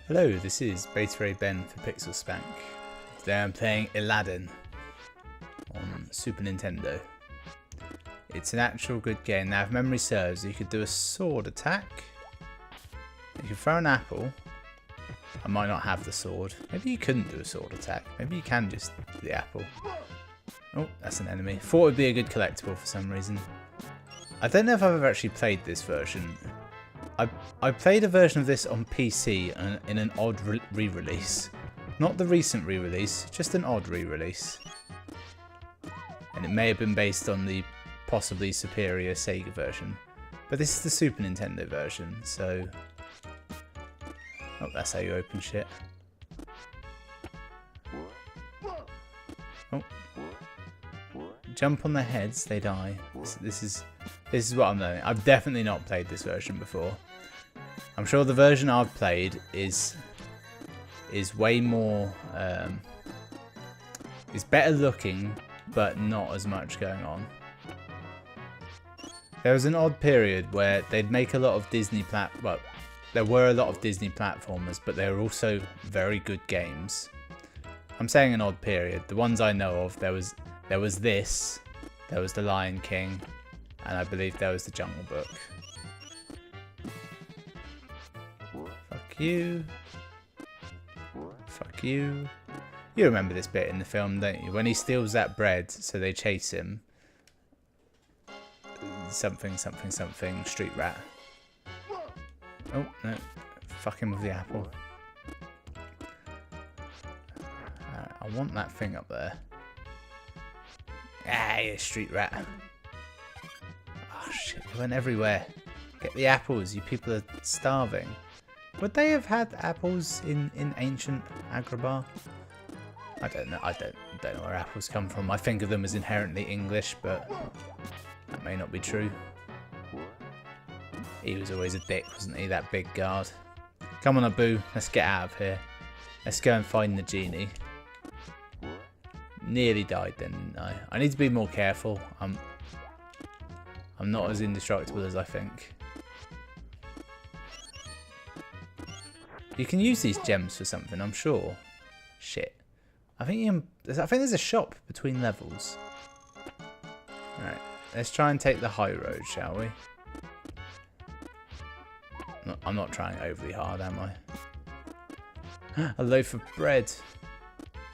Hello, this is Beta Ray Ben for Pixel Spank. Today I'm playing Aladdin on Super Nintendo. It's an actual good game. Now if memory serves, you could do a sword attack. You could throw an apple. I might not have the sword. Maybe you couldn't do a sword attack. Maybe you can just do the apple. Oh, that's an enemy. Thought it would be a good collectible for some reason. I don't know if I've ever actually played this version. I played a version of this on PC in an odd re-release. Not the recent re-release, just an odd re-release. And it may have been based on the possibly superior Sega version. But this is the Super Nintendo version, so... Oh, that's how you open shit. Oh. Jump on their heads, they die. This is what I'm learning. I've definitely not played this version before. I'm sure the version I've played is way more is better looking, but not as much going on. There was an odd period where they'd make a lot of Disney there were a lot of Disney platformers, but they were also very good games. I'm saying an odd period. The ones I know of, there was this, there was The Lion King, and I believe there was The Jungle Book. Fuck you. Fuck you. You remember this bit in the film, don't you? When he steals that bread, so they chase him. Something, something, something, street rat. Oh, no. Fuck him with the apple. I want that thing up there. Ah, you street rat. Oh shit, it went everywhere. Get the apples, you people are starving. Would they have had apples in ancient Agrabah? I don't know. I don't know where apples come from. I think of them as inherently English, but that may not be true. He was always a dick, wasn't he? That big guard. Come on, Abu. Let's get out of here. Let's go and find the genie. Nearly died then, didn't I? I need to be more careful. I'm not as indestructible as I think. You can use these gems for something, I'm sure. Shit. I think there's a shop between levels. Alright, let's try and take the high road, shall we? I'm not trying overly hard, am I? A loaf of bread.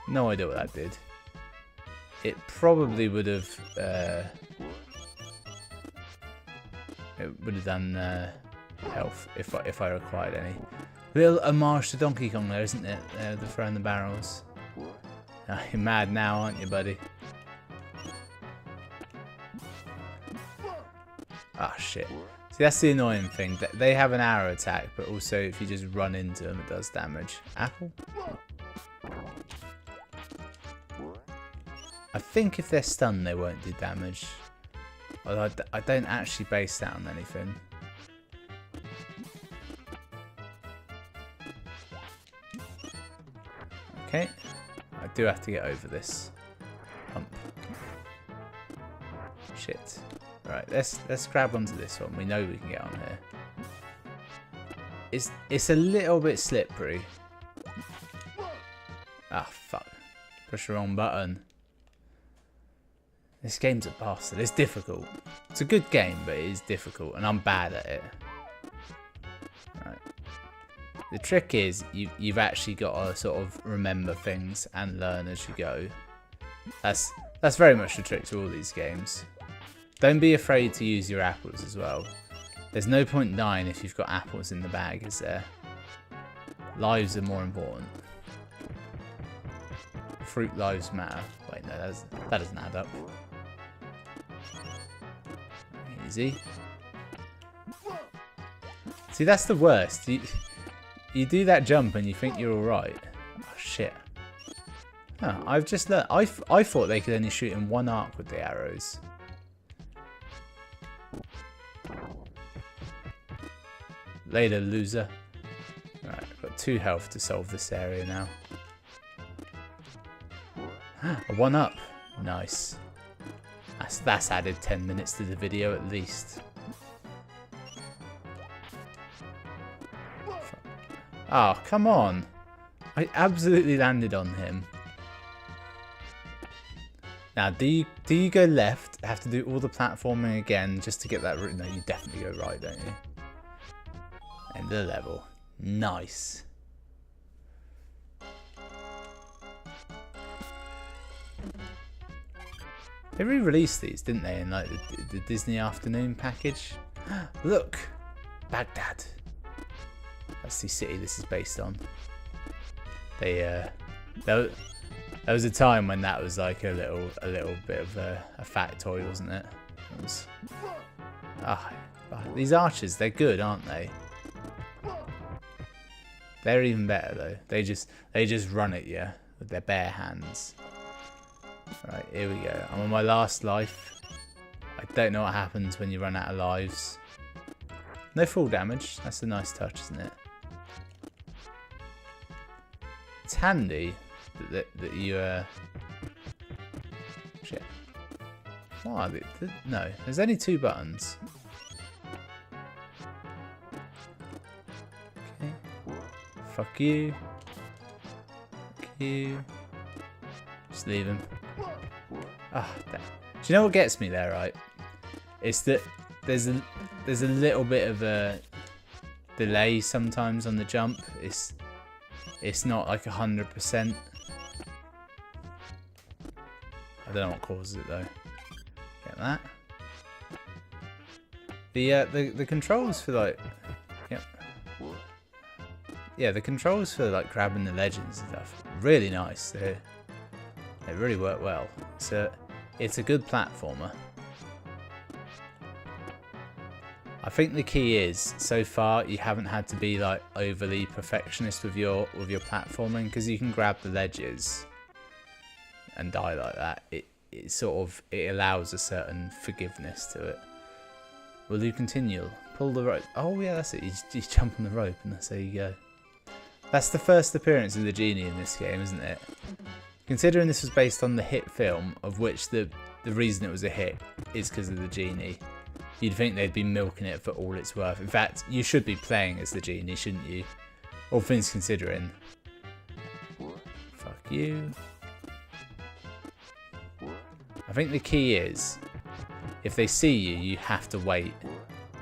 No idea what that did. It probably would have done health if I required any. Little homage to Donkey Kong there, isn't it? They're throwing the barrels. Oh, you're mad now, aren't you, buddy? Ah, shit. See, that's the annoying thing. They have an arrow attack, but also if you just run into them, it does damage. Apple? I think if they're stunned, they won't do damage. Although I don't actually base that on anything. Okay. I do have to get over this hump. Shit. Right, let's grab onto this one. We know we can get on here. It's a little bit slippery. Ah, fuck. Push the wrong button. This game's a bastard. It's difficult. It's a good game, but it is difficult, and I'm bad at it. Right. The trick is you've actually got to sort of remember things and learn as you go. That's very much the trick to all these games. Don't be afraid to use your apples as well. There's no point dying if you've got apples in the bag, is there? Lives are more important. Fruit lives matter. Wait, no, that doesn't add up. Easy. See, that's the worst. You do that jump and you think you're alright. Oh, shit. Oh, I've just learned. I thought they could only shoot in one arc with the arrows. Later, loser. Right, I've got 2 health to solve this area now. A 1-up. Nice. That's added 10 minutes to the video at least. Oh, come on. I absolutely landed on him. Now, do you go left? Have to do all the platforming again just to get that route? No, you definitely go right, don't you? End of the level. Nice. They re-released these, didn't they, in like the Disney Afternoon package? Look! Baghdad. That's the city this is based on. There was a time when that was like a little bit of a factoid, wasn't it? It was, these archers, they're good, aren't they? They're even better though. They just run at you with their bare hands. Right, here we go. I'm on my last life. I don't know what happens when you run out of lives. No full damage. That's a nice touch, isn't it? It's handy that you shit. Why? No, there's only 2 buttons. Okay. Fuck you. Fuck you. Just leave him. Ah, do you know what gets me there, right? It's that there's a little bit of a delay sometimes on the jump. It's not like 100%. I don't know what causes it though. Get that. The controls for like, yeah, the controls for like grabbing the legends and stuff, really nice. They really work well. So it's a good platformer. I think the key is, so far you haven't had to be like overly perfectionist with your platforming, because you can grab the ledges and die like that. It allows a certain forgiveness to it. Will you continue? Pull the rope. Oh yeah, that's it. You jump on the rope and that's how you go. That's the first appearance of the genie in this game, isn't it? Considering this was based on the hit film, of which the reason it was a hit is because of the genie, you'd think they'd be milking it for all it's worth. In fact, you should be playing as the genie, shouldn't you? All things considering. Fuck you. I think the key is, if they see you, you have to wait.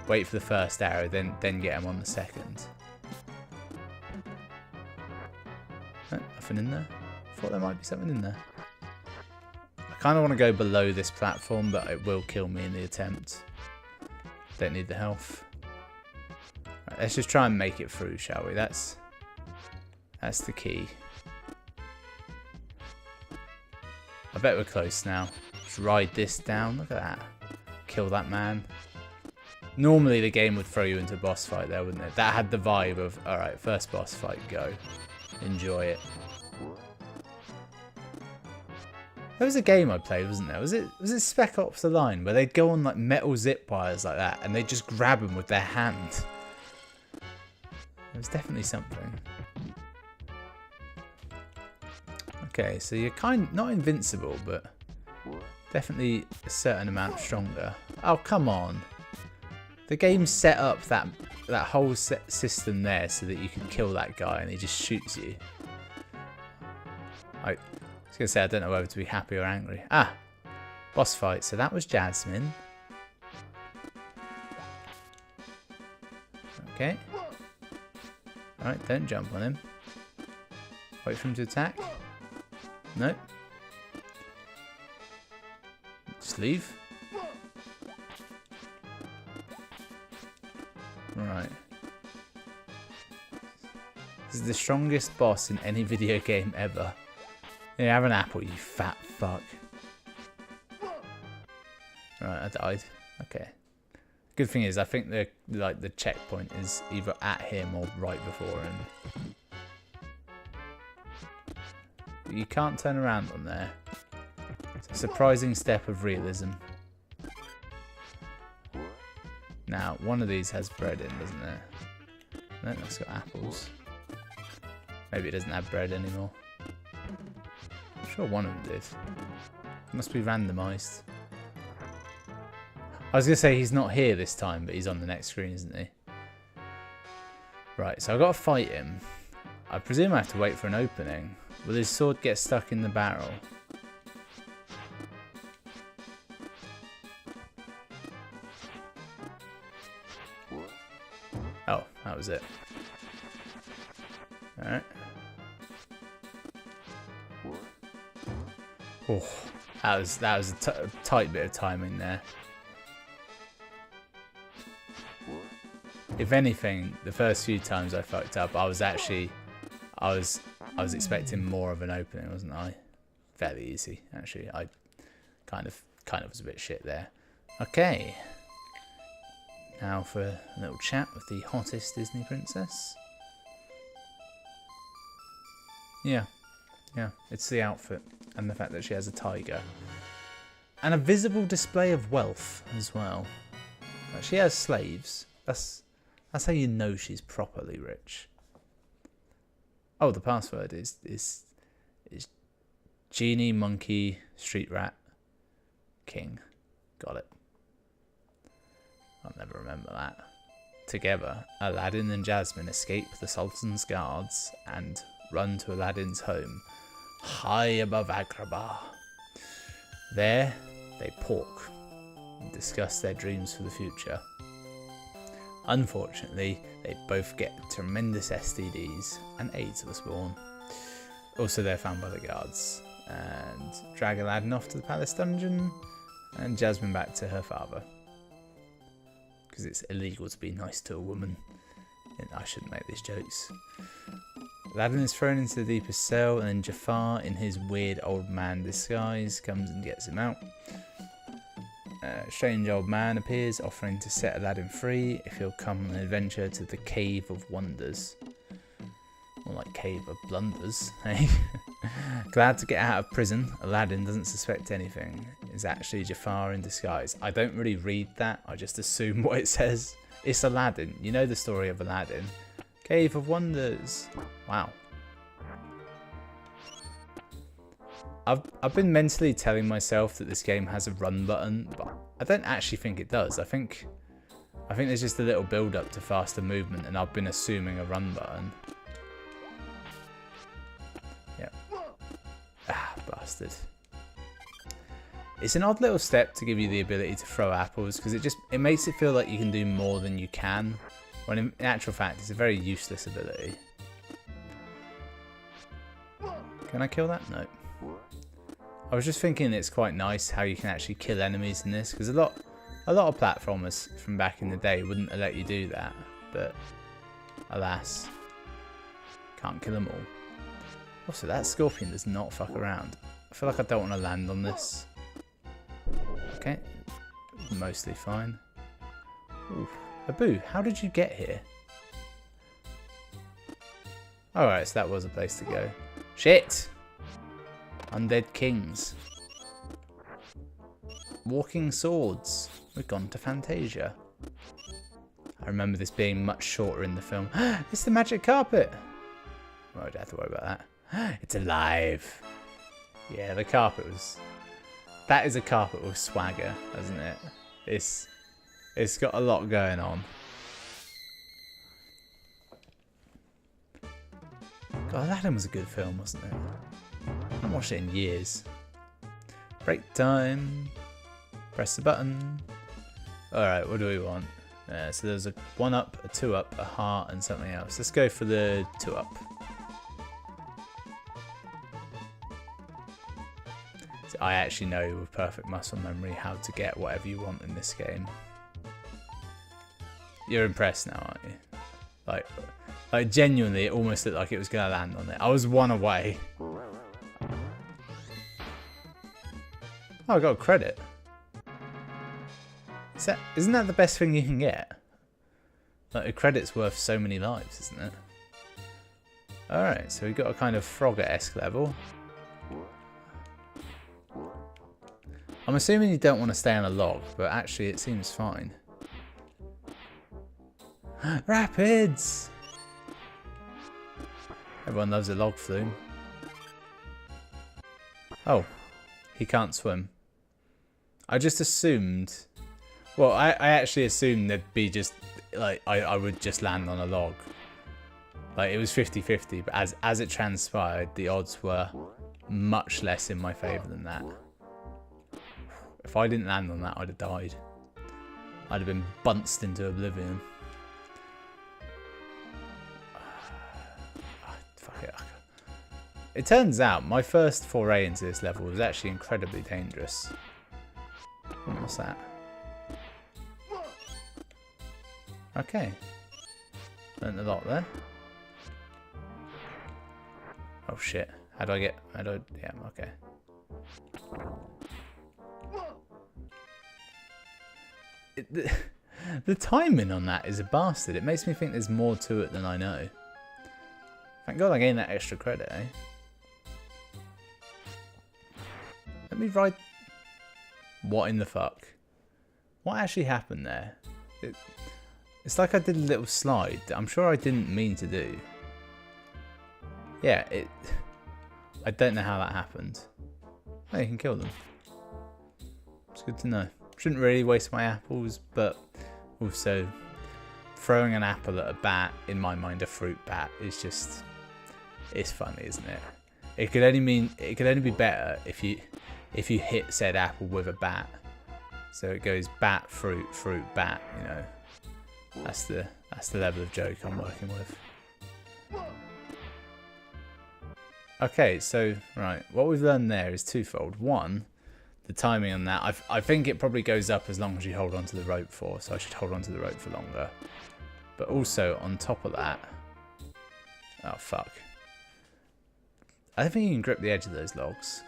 Wait for the first arrow, then get them on the second. Oh, nothing in there. I thought there might be something in there. I kind of want to go below this platform, but it will kill me in the attempt. Don't need the health. Right, let's just try and make it through, shall we? That's the key. I bet we're close now. Just ride this down. Look at that. Kill that man. Normally the game would throw you into a boss fight there, wouldn't it? That had the vibe of, alright, first boss fight, go. Enjoy it. There was a game I played, wasn't there? Was it Spec Ops: The Line, where they'd go on like metal zip wires like that and they'd just grab them with their hand? There was definitely something. Okay, so you're not invincible, but definitely a certain amount stronger. Oh, come on. The game set up that whole system there so that you can kill that guy and he just shoots you. I was going to say, I don't know whether to be happy or angry. Ah, boss fight. So that was Jasmine. Okay. Alright, don't jump on him. Wait for him to attack. Nope. Just leave. Right. This is the strongest boss in any video game ever. You have an apple, you fat fuck. Right, I died. Okay. Good thing is, I think the checkpoint is either at him or right before him. But you can't turn around on there. It's a surprising step of realism. Now, one of these has bread in, doesn't it? No, it's got apples. Maybe it doesn't have bread anymore. I'm sure one of them did. It must be randomised. I was going to say he's not here this time, but he's on the next screen, isn't he? Right, so I've got to fight him. I presume I have to wait for an opening. Will his sword get stuck in the barrel? Oh, that was it. Alright. Oh, that was a tight bit of timing there. If anything, the first few times I fucked up, I was expecting more of an opening, wasn't I? Fairly easy, actually. I kind of was a bit shit there. Okay. Now for a little chat with the hottest Disney princess. Yeah, it's the outfit and the fact that she has a tiger. And a visible display of wealth as well. Like, she has slaves. That's how you know she's properly rich. Oh, the password is Genie, Monkey, Street Rat, King. Got it. I'll never remember that. Together, Aladdin and Jasmine escape the Sultan's guards and run to Aladdin's home, high above Agrabah. There, they talk and discuss their dreams for the future. Unfortunately, they both get tremendous STDs and AIDS was born. Also, they're found by the guards and drag Aladdin off to the palace dungeon and Jasmine back to her father. Because it's illegal to be nice to a woman. And I shouldn't make these jokes. Aladdin is thrown into the deepest cell and then Jafar, in his weird old man disguise, comes and gets him out. A strange old man appears, offering to set Aladdin free if he'll come on an adventure to the Cave of Wonders. More like Cave of Blunders, eh? Glad to get out of prison, Aladdin doesn't suspect anything. It's actually Jafar in disguise. I don't really read that, I just assume what it says. It's Aladdin. You know the story of Aladdin. Cave of Wonders. Wow. I've been mentally telling myself that this game has a run button, but I don't actually think it does. I think there's just a little build up to faster movement and I've been assuming a run button. Yep. Ah, bastard. It's an odd little step to give you the ability to throw apples because it makes it feel like you can do more than you can, when in actual fact it's a very useless ability. Can I kill that? No. I was just thinking it's quite nice how you can actually kill enemies in this, because a lot of platformers from back in the day wouldn't let you do that, but alas, can't kill them all. Also, that scorpion does not fuck around. I feel like I don't want to land on this. Okay, mostly fine. Ooh. Abu, how did you get here? Alright, so that was a place to go. Shit! Undead kings. Walking swords. We've gone to Fantasia. I remember this being much shorter in the film. It's the magic carpet! Well, I don't have to worry about that. It's alive! Yeah, the carpet was... That is a carpet with swagger, hasn't it? It's got a lot going on. God, Aladdin was a good film, wasn't it? I haven't watched it in years. Break time. Press the button. Alright, what do we want? So there's a 1-up, a 2-up, a heart, and something else. Let's go for the 2-up. So I actually know with perfect muscle memory how to get whatever you want in this game. You're impressed now, aren't you? Like genuinely, it almost looked like it was going to land on it. I was 1 away. Oh, I got a credit. Isn't that the best thing you can get? Like, a credit's worth so many lives, isn't it? Alright, so we've got a kind of Frogger-esque level. I'm assuming you don't want to stay on a log, but actually it seems fine. Rapids! Everyone loves a log flume. Oh, he can't swim. I just assumed... Well, I actually assumed there'd be just... Like, I would just land on a log. Like, it was 50-50, but as it transpired, the odds were much less in my favour than that. If I didn't land on that, I'd have died. I'd have been bounced into oblivion. Fuck it. It turns out my first foray into this level was actually incredibly dangerous. What's that? Okay. Learned a lot there. Oh shit. How do I get... yeah, okay. The timing on that is a bastard. It makes me think there's more to it than I know. Thank God I gained that extra credit, eh? Let me ride... What in the fuck? What actually happened there? It's like I did a little slide that I'm sure I didn't mean to do. Yeah, I don't know how that happened. Oh, you can kill them. It's good to know. Shouldn't really waste my apples, but also throwing an apple at a bat, in my mind a fruit bat, is just... It's funny, isn't it? It could only be better if you hit said apple with a bat. So it goes bat, fruit, fruit, bat, you know. That's the level of joke I'm working with. Okay, so right, what we've learned there is twofold. One, the timing on that, I think it probably goes up as long as you hold onto the rope for, so I should hold onto the rope for longer. But also on top of that, oh fuck. I don't think you can grip the edge of those logs.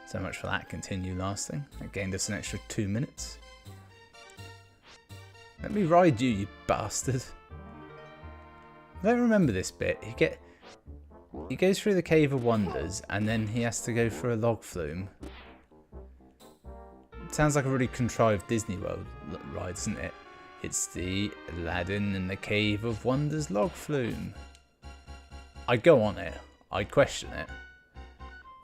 So much for that continue lasting. That gained us an extra 2 minutes. Let me ride you, you bastard. I don't remember this bit. He goes through the Cave of Wonders and then he has to go for a log flume. It sounds like a really contrived Disney World ride, doesn't it? It's the Aladdin and the Cave of Wonders log flume. I'd go on it. I'd question it.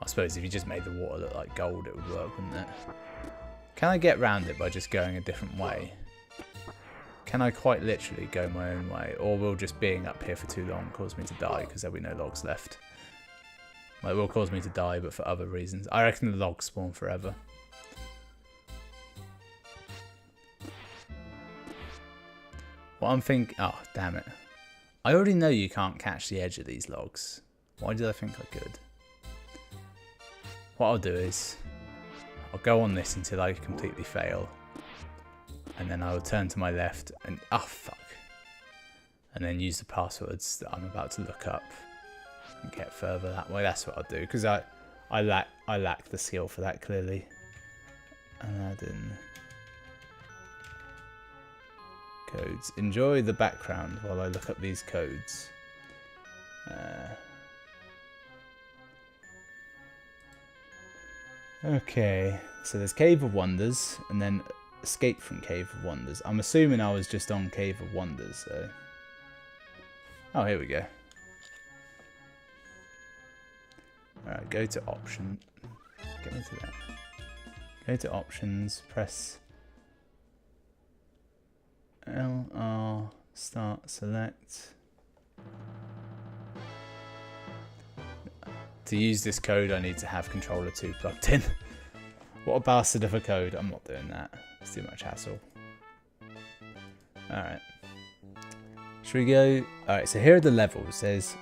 I suppose if you just made the water look like gold, it would work, wouldn't it? Can I get round it by just going a different way? Can I quite literally go my own way? Or will just being up here for too long cause me to die because there'll be no logs left? Well, it will cause me to die, but for other reasons. I reckon the logs spawn forever. What I'm thinking... Oh, damn it. I already know you can't catch the edge of these logs. Why did I think I could? What I'll do is... I'll go on this until I completely fail. And then I will turn to my left and... Oh, fuck. And then use the passwords that I'm about to look up. And get further that way. That's what I'll do. Because I lack the skill for that, clearly. Aladdin... Codes. Enjoy the background while I look up these codes. Okay, so there's Cave of Wonders and then Escape from Cave of Wonders. I'm assuming I was just on Cave of Wonders, so... Oh, here we go. Alright, go to option. Get me to that. Go to options, press... LR, start, select. To use this code I need to have controller 2 plugged in. What a bastard of a code. I'm not doing that. It's too much hassle. Alright. Should we go? Alright, so here are the levels. There's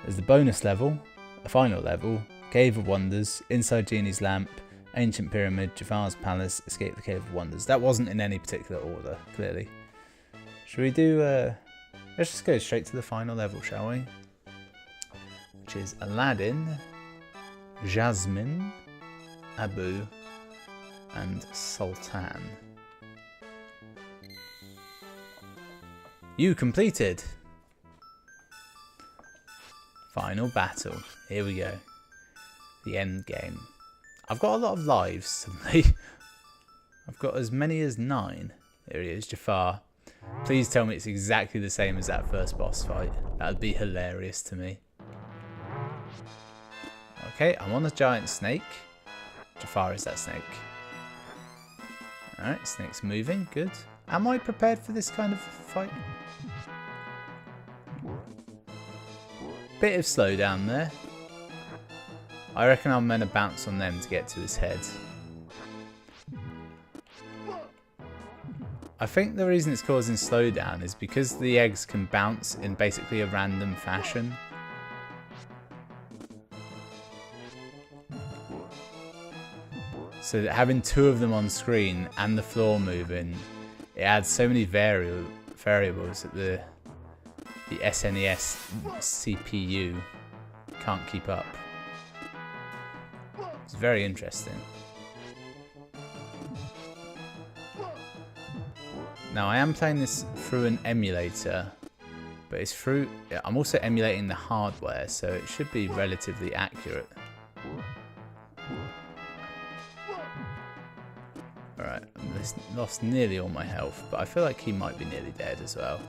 the bonus level, a final level, Cave of Wonders, Inside Genie's Lamp, Ancient Pyramid, Jafar's Palace, Escape the Cave of Wonders. That wasn't in any particular order, clearly. Should we do... let's just go straight to the final level, shall we? Which is Aladdin, Jasmine, Abu, and Sultan. You completed! Final battle. Here we go. The end game. I've got a lot of lives suddenly. I've got as many as 9. There he is, Jafar. Please tell me it's exactly the same as that first boss fight. That would be hilarious to me. Okay, I'm on the giant snake. Jafar is that snake. Alright, snake's moving. Good. Am I prepared for this kind of fight? Bit of slowdown there. I reckon I'm going to bounce on them to get to his head. I think the reason it's causing slowdown is because the eggs can bounce in basically a random fashion. So that having two of them on screen and the floor moving, it adds so many variables that the SNES CPU can't keep up. It's very interesting. Now I am playing this through an emulator, but it's through. I'm also emulating the hardware, so it should be relatively accurate. Alright, I've lost nearly all my health, but I feel like he might be nearly dead as well.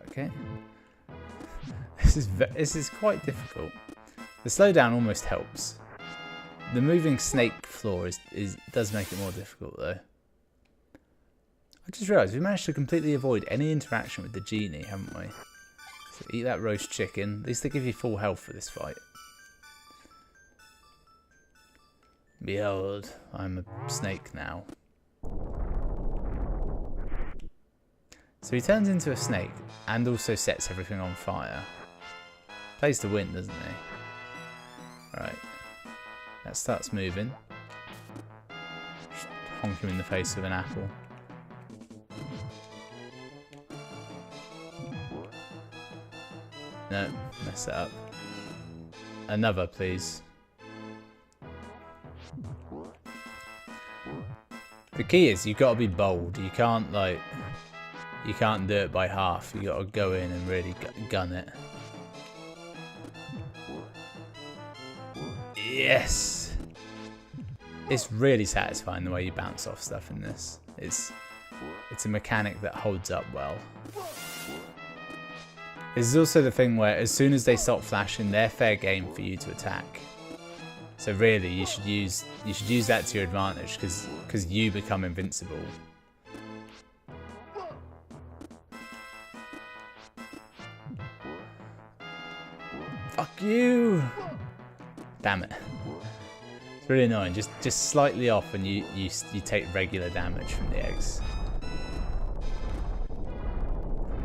Okay. This is quite difficult. The slowdown almost helps. The moving snake floor does make it more difficult though. I just realised we managed to completely avoid any interaction with the genie, haven't we? So eat that roast chicken. At least they give you full health for this fight. Behold, I'm a snake now. So he turns into a snake and also sets everything on fire. Plays to win, doesn't he? Right. That starts moving. Just honk him in the face with an apple. No, mess it up. Another, please. The key is you've got to be bold. You can't do it by half. You got to go in and really gun it. Yes! It's really satisfying the way you bounce off stuff in this. It's a mechanic that holds up well. This is also the thing where as soon as they stop flashing, they're fair game for you to attack. So really, you should use that to your advantage because you become invincible. Fuck you! Damn it. It's really annoying. Just slightly off and you take regular damage from the eggs.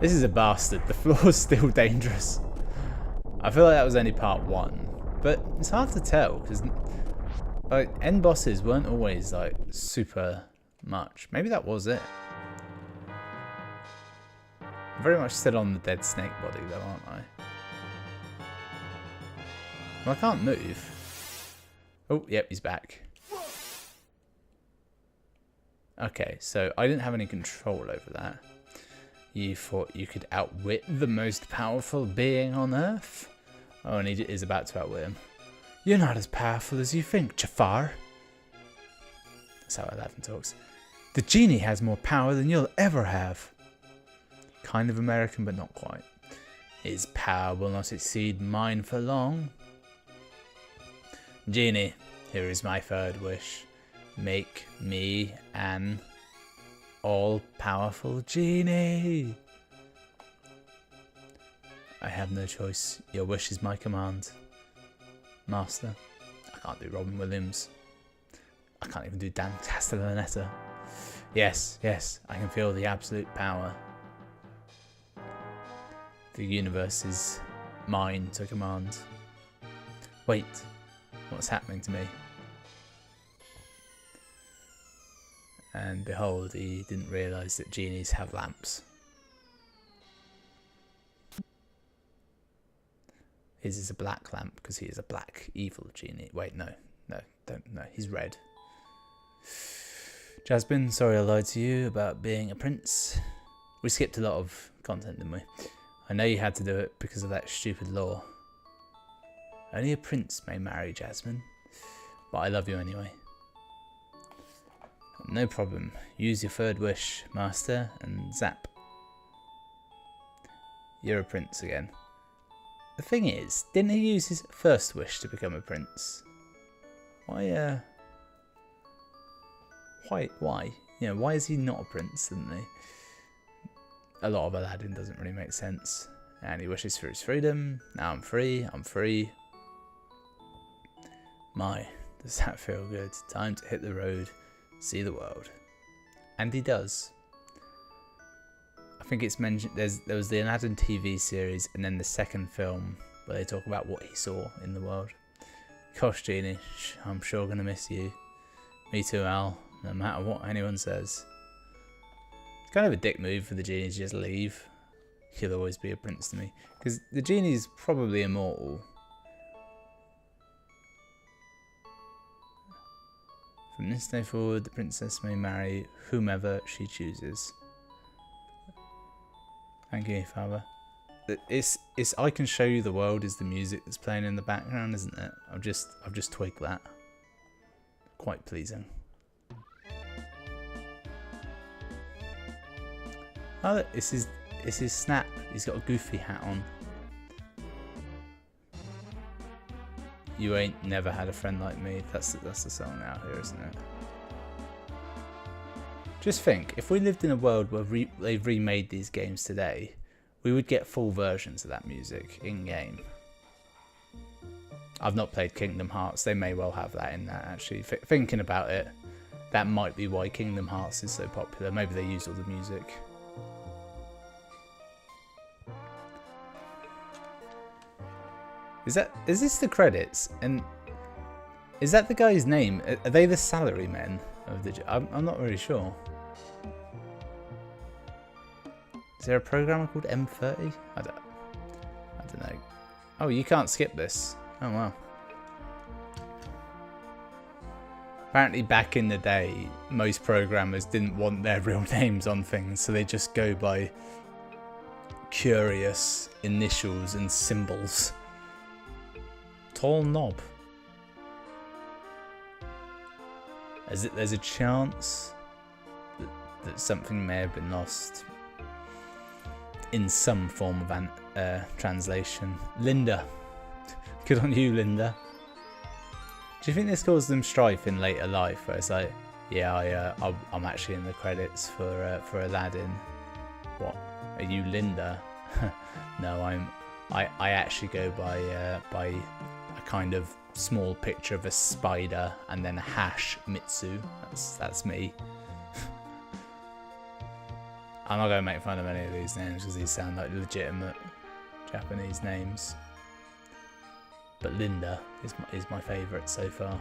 This is a bastard. The floor's still dangerous. I feel like that was only part 1. But it's hard to tell because like end bosses weren't always like super much. Maybe that was it. I'm very much still on the dead snake body though, aren't I? Well, I can't move. Oh, yep, he's back. Okay, so I didn't have any control over that. You thought you could outwit the most powerful being on Earth? Oh, and he is about to outwit him. You're not as powerful as you think, Jafar. That's how Aladdin talks. The genie has more power than you'll ever have. Kind of American, but not quite. His power will not exceed mine for long. Genie, here is my third wish. Make me an all-powerful genie. I have no choice. Your wish is my command. Master. I can't do Robin Williams. I can't even do Dan Castellaneta. Yes, yes, I can feel the absolute power. The universe is mine to command. Wait, what's happening to me? And behold, he didn't realise that genies have lamps. His is a black lamp because he is a black evil genie. Wait, no, he's red. Jasmine, sorry I lied to you about being a prince. We skipped a lot of content, didn't we? I know you had to do it because of that stupid law. Only a prince may marry Jasmine, but I love you anyway. No problem. Use your third wish, master, and zap. You're a prince again. The thing is, didn't he use his first wish to become a prince? Why, You know, why is he not a prince, didn't he? a lot of Aladdin doesn't really make sense. And he wishes for his freedom. Now I'm free. I'm free. My, does that feel good? Time to hit the road, see the world. And he does. I think it's mentioned, there was the Aladdin TV series and then the second film where they talk about what he saw in the world. Gosh, Genie, I'm sure going to miss you. Me too, Al, no matter what anyone says. It's kind of a dick move for the Genie to just leave. He'll always be a prince to me. Because the Genie's probably immortal. From this day forward, the princess may marry whomever she chooses. Thank you, Father. It's I Can Show You the World is the music that's playing in the background, isn't it? I've just twigged that. Quite pleasing. Oh, look, it's his snap. He's got a goofy hat on. You ain't never had a friend like me. That's the song out here, isn't it? Just think, if we lived in a world where they've remade these games today, we would get full versions of that music in-game. I've not played Kingdom Hearts. They may well have that in that, actually. Thinking about it, that might be why Kingdom Hearts is so popular. Maybe they use all the music. Is this the credits? And is that the guy's name? Are they the salarymen of the? I'm not really sure. Is there a programmer called M30? I don't know. Oh, you can't skip this. Oh wow. Apparently back in the day, most programmers didn't want their real names on things, so they just go by curious initials and symbols. Tall knob. There's a chance that something may have been lost in some form of translation. Linda. Good on you, Linda. Do you think this caused them strife in later life, where it's like, yeah, I'm actually in the credits for Aladdin. What? Are you Linda? No, I actually go by a kind of small picture of a spider and then a hash Mitsu. That's me. I'm not going to make fun of any of these names because these sound like legitimate Japanese names. But Linda is my favourite so far.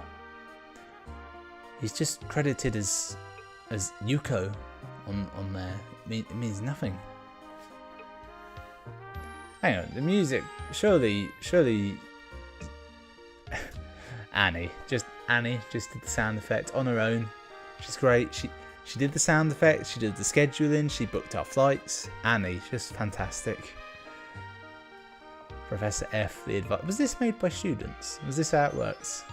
He's just credited as Yuko on there. It means nothing. Hang on, the music. Surely Annie just did the sound effect on her own. She's great. She did the sound effects, she did the scheduling, she booked our flights. Annie, just fantastic. Professor F, the advice. Was this made by students? Was this how it works?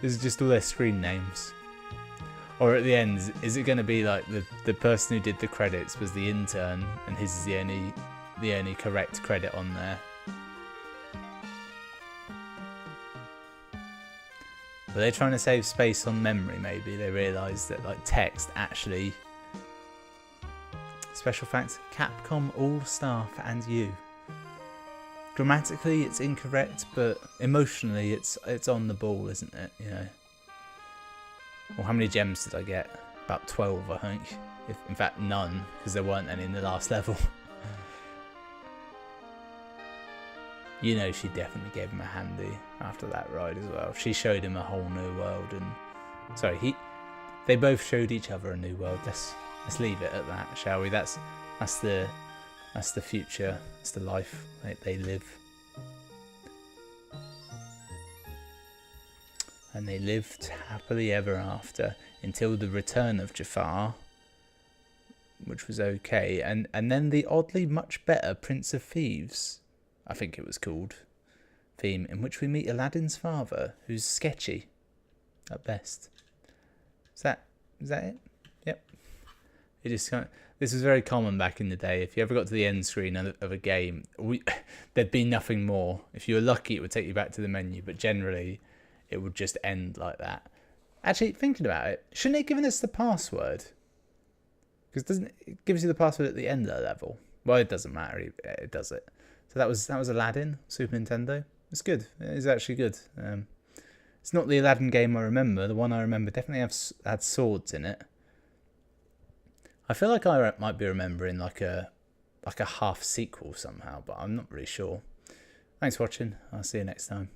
This is just all their screen names. Or at the end, is it going to be like the person who did the credits was the intern and his is the only correct credit on there? Were they trying to save space on memory, maybe? They realised that like text actually... Special facts, Capcom all staff and you. Grammatically it's incorrect, but emotionally it's on the ball, isn't it? You know. Well, how many gems did I get? About 12, I think. In fact, none, because there weren't any in the last level. You know, she definitely gave him a handy after that ride as well. She showed him a whole new world, and they both showed each other a new world. Let's leave it at that, shall we? That's the future. It's the life they live. And they lived happily ever after until the return of Jafar, which was okay, and then the oddly much better Prince of Thieves, I think it was called, theme, in which we meet Aladdin's father, who's sketchy at best. Is that it? Yep. This was very common back in the day. If you ever got to the end screen of a game, there'd be nothing more. If you were lucky, it would take you back to the menu, but generally, it would just end like that. Actually, thinking about it, shouldn't it have given us the password? Because it gives you the password at the end of the level. Well, it doesn't matter. It does it. So that was Aladdin, Super Nintendo. It's good. It is actually good. It's not the Aladdin game I remember. The one I remember definitely had swords in it. I feel like I might be remembering like a half sequel somehow, but I'm not really sure. Thanks for watching. I'll see you next time.